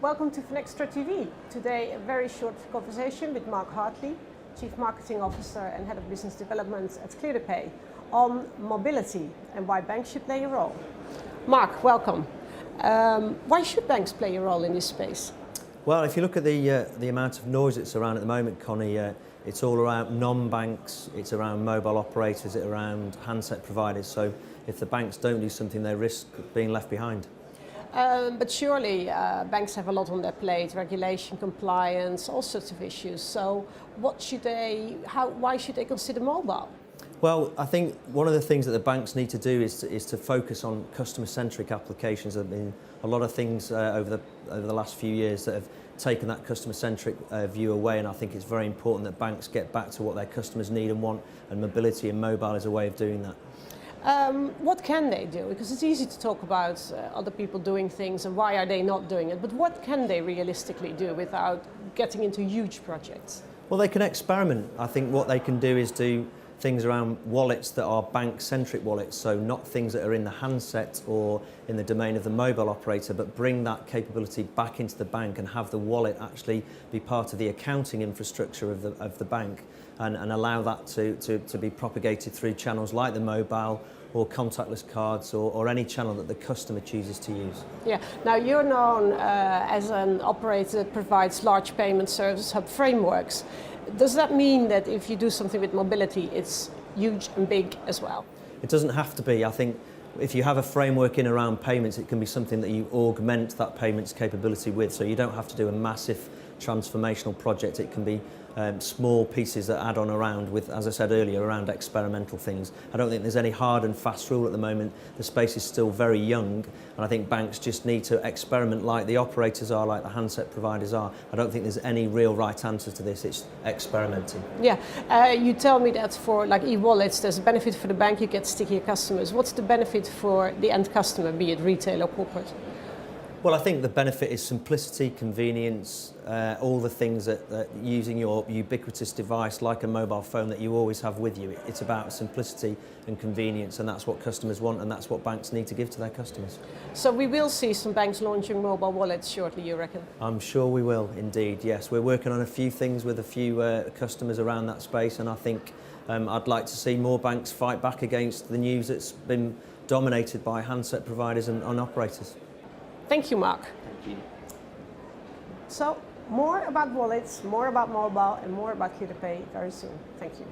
welcome to Finextra TV. Today a very short conversation with Mark Hartley, Chief Marketing Officer and Head of Business Development at Clear2Pay, on mobility and why banks should play a role. Mark, welcome. Why should banks play a role in this space? Well, if you look at the amount of noise that's around at the moment, Connie, it's all around non-banks, it's around mobile operators, it's around handset providers. So if the banks don't do something, they risk being left behind. But surely banks have a lot on their plate, regulation, compliance, all sorts of issues. So why should they consider mobile? Well, I think one of the things that the banks need to do is to focus on customer-centric applications. There have been a lot of things over the last few years that have taken that customer-centric view away, and I think it's very important that banks get back to what their customers need and want, and mobility and mobile is a way of doing that. What can they do? Because it's easy to talk about other people doing things and why are they not doing it, but what can they realistically do without getting into huge projects? Well, they can experiment. I think what they can do is do things around wallets that are bank-centric wallets, so not things that are in the handset or in the domain of the mobile operator, but bring that capability back into the bank and have the wallet actually be part of the accounting infrastructure of the bank, and allow that to be propagated through channels like the mobile or contactless cards or any channel that the customer chooses to use. Yeah, now you're known as an operator that provides large payment service hub frameworks. Does that mean that if you do something with mobility, it's huge and big as well? It doesn't have to be. I think if you have a framework in around payments, it can be something that you augment that payments capability with. So you don't have to do a massive transformational project. It can be small pieces that add on around with, as I said earlier, around experimental things. I don't think there's any hard and fast rule at the moment. The space is still very young, and I think banks just need to experiment like the operators are, like the handset providers are. I don't think there's any real right answer to this. It's experimenting. Yeah, you tell me that for like e-wallets, there's a benefit for the bank, you get stickier customers. What's the benefit for the end customer, be it retail or corporate? Well, I think the benefit is simplicity, convenience, all the things that using your ubiquitous device like a mobile phone that you always have with you. It's about simplicity and convenience, and that's what customers want, and that's what banks need to give to their customers. So we will see some banks launching mobile wallets shortly, you reckon? I'm sure we will, indeed, yes. We're working on a few things with a few customers around that space, and I think I'd like to see more banks fight back against the news that's been dominated by handset providers and operators. Thank you, Mark. Thank you. So, more about wallets, more about mobile, and more about Clear2Pay very soon. Thank you.